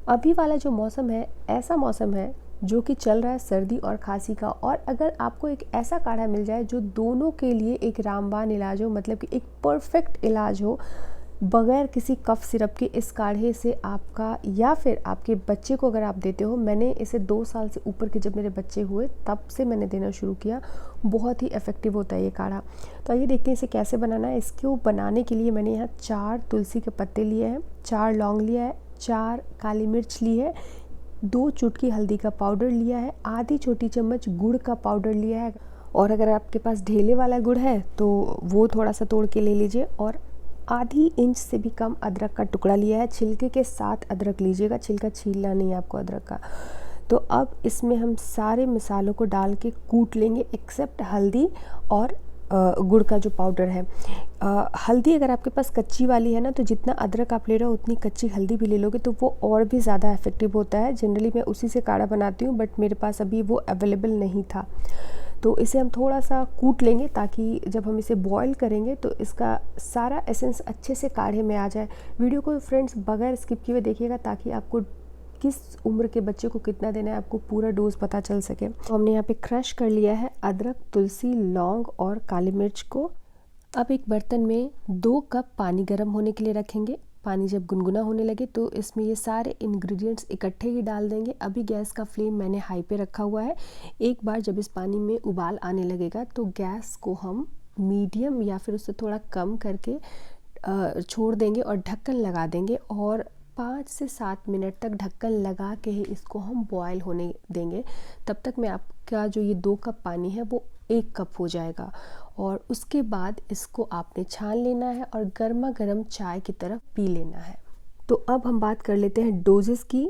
अभी वाला जो मौसम है ऐसा मौसम है जो कि चल रहा है सर्दी और खांसी का, और अगर आपको एक ऐसा काढ़ा मिल जाए जो दोनों के लिए एक रामबाण इलाज हो, मतलब कि एक परफेक्ट इलाज हो बगैर किसी कफ सिरप के, इस काढ़े से आपका या फिर आपके बच्चे को अगर आप देते हो, मैंने इसे 2 साल से ऊपर के जब मेरे बच्चे हुए तब से मैंने देना शुरू किया, बहुत ही इफ़ेक्टिव होता है ये काढ़ा। तो आइए देखते हैं इसे कैसे बनाना है। इसको बनाने के लिए मैंने यहाँ 4 तुलसी के पत्ते लिए हैं, 4 लौंग लिया है, 4 काली मिर्च ली है, 2 चुटकी हल्दी का पाउडर लिया है, आधी छोटी चम्मच गुड़ का पाउडर लिया है, और अगर आपके पास ढेले वाला गुड़ है तो वो थोड़ा सा तोड़ के ले लीजिए, और आधी इंच से भी कम अदरक का टुकड़ा लिया है। छिलके के साथ अदरक लीजिएगा, छिलका छीलना नहीं है आपको अदरक का। तो अब इसमें हम सारे मसालों को डाल के कूट लेंगे एक्सेप्ट हल्दी और गुड़ का जो पाउडर है। हल्दी अगर आपके पास कच्ची वाली है ना, तो जितना अदरक आप ले रहे हो उतनी कच्ची हल्दी भी ले लोगे तो वो और भी ज़्यादा इफेक्टिव होता है। जनरली मैं उसी से काढ़ा बनाती हूँ, बट मेरे पास अभी वो अवेलेबल नहीं था। तो इसे हम थोड़ा सा कूट लेंगे ताकि जब हम इसे बॉईल करेंगे तो इसका सारा एसेंस अच्छे से काढ़े में आ जाए। वीडियो को फ्रेंड्स बगैर स्किप किए देखिएगा ताकि आपको किस उम्र के बच्चे को कितना देना है आपको पूरा डोज पता चल सके। तो हमने यहाँ पे क्रश कर लिया है अदरक, तुलसी, लौंग और काली मिर्च को। अब एक बर्तन में 2 कप पानी गर्म होने के लिए रखेंगे। पानी जब गुनगुना होने लगे तो इसमें ये सारे इंग्रेडिएंट्स इकट्ठे ही डाल देंगे। अभी गैस का फ्लेम मैंने हाई पे रखा हुआ है। एक बार जब इस पानी में उबाल आने लगेगा तो गैस को हम मीडियम या फिर उससे थोड़ा कम करके छोड़ देंगे और ढक्कन लगा देंगे, और 5 से 7 मिनट तक ढक्कन लगा के ही इसको हम बॉयल होने देंगे। तब तक में आपका जो ये 2 कप पानी है वो 1 कप हो जाएगा, और उसके बाद इसको आपने छान लेना है और गर्मा गर्म चाय की तरह पी लेना है। तो अब हम बात कर लेते हैं डोजेस की।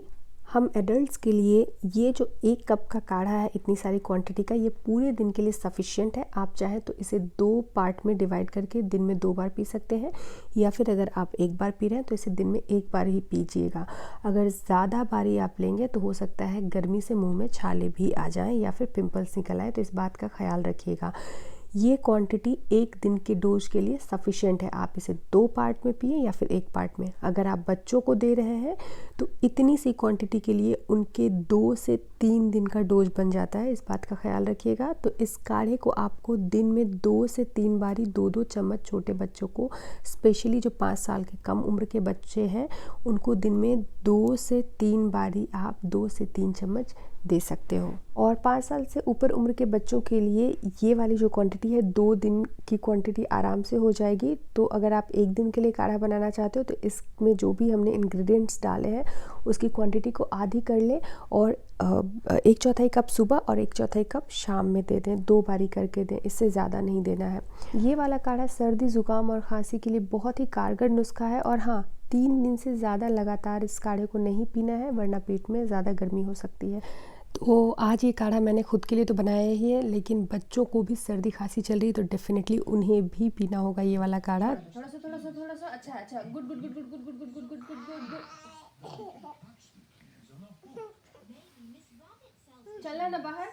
हम एडल्ट्स के लिए ये जो 1 कप का काढ़ा है, इतनी सारी क्वांटिटी का, ये पूरे दिन के लिए सफिशिएंट है। आप चाहें तो इसे 2 पार्ट में डिवाइड करके दिन में 2 बार पी सकते हैं, या फिर अगर आप 1 बार पी रहे हैं तो इसे दिन में 1 बार ही पीजिएगा। अगर ज़्यादा बारी आप लेंगे तो हो सकता है गर्मी से मुंह में छाले भी आ जाएं या फिर पिंपल्स निकल आए, तो इस बात का ख्याल रखिएगा। ये क्वांटिटी 1 दिन के डोज के लिए सफिशिएंट है। आप इसे 2 पार्ट में पिए या फिर 1 पार्ट में। अगर आप बच्चों को दे रहे हैं तो इतनी सी क्वांटिटी के लिए उनके 2 से 3 दिन का डोज बन जाता है, इस बात का ख्याल रखिएगा। तो इस काढ़े को आपको दिन में 2 से 3 बारी 2-2 चम्मच, छोटे बच्चों को स्पेशली जो 5 साल के कम उम्र के बच्चे हैं उनको दिन में 2 से 3 बारी आप 2 से 3 चम्मच दे सकते हो। और 5 साल से ऊपर उम्र के बच्चों के लिए ये वाली जो क्वांटिटी है 2 दिन की क्वांटिटी आराम से हो जाएगी। तो अगर आप 1 दिन के लिए काढ़ा बनाना चाहते हो तो इसमें जो भी हमने इंग्रेडिएंट्स डाले हैं उसकी क्वांटिटी को आधी कर लें, और 1/4 कप सुबह और 1/4 कप शाम में दे दें। 2 बारी करके दें, इससे ज़्यादा नहीं देना है। ये वाला काढ़ा सर्दी, ज़ुकाम और खांसी के लिए बहुत ही कारगर नुस्खा है। और हाँ, 3 दिन से ज़्यादा लगातार इस काढ़े को नहीं पीना है, वरना पेट में ज़्यादा गर्मी हो सकती है। तो आज ये काढ़ा मैंने खुद के लिए तो बनाया ही है, लेकिन बच्चों को भी सर्दी खांसी चल रही है तो डेफिनेटली उन्हें भी पीना होगा ये वाला काढ़ा। थोड़ा सा अच्छा अच्छा, good good good good good good good good good good good. चलना ना बाहर,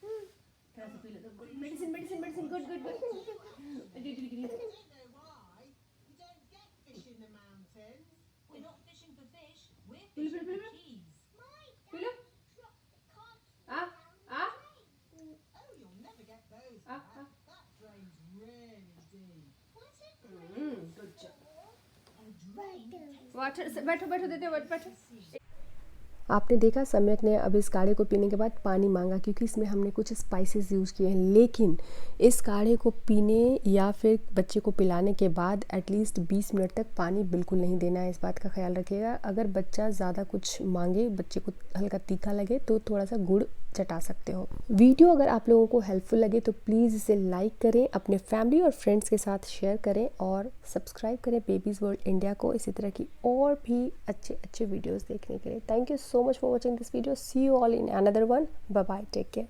थोड़ा सा पी लो। Medicine medicine medicine, good good good. Water, बैठो बैठो, देते बैठो। आपने देखा सम्यक ने अब इस काढ़े को पीने के बाद पानी मांगा, क्योंकि इसमें हमने कुछ स्पाइसेस यूज़ किए हैं। लेकिन इस काढ़े को पीने या फिर बच्चे को पिलाने के बाद एटलीस्ट 20 मिनट तक पानी बिल्कुल नहीं देना है, इस बात का ख्याल रखिएगा। अगर बच्चा ज़्यादा कुछ मांगे, बच्चे को हल्का तीखा लगे तो थोड़ा सा गुड़ चटा सकते हो। वीडियो अगर आप लोगों को हेल्पफुल लगे तो प्लीज़ इसे लाइक करें, अपने फैमिली और फ्रेंड्स के साथ शेयर करें, और सब्सक्राइब करें बेबीज़ वर्ल्ड इंडिया को इसी तरह की और भी अच्छे अच्छे वीडियोस देखने के लिए। Thank you so much for watching this video. See you all in another one. Bye bye. Take care.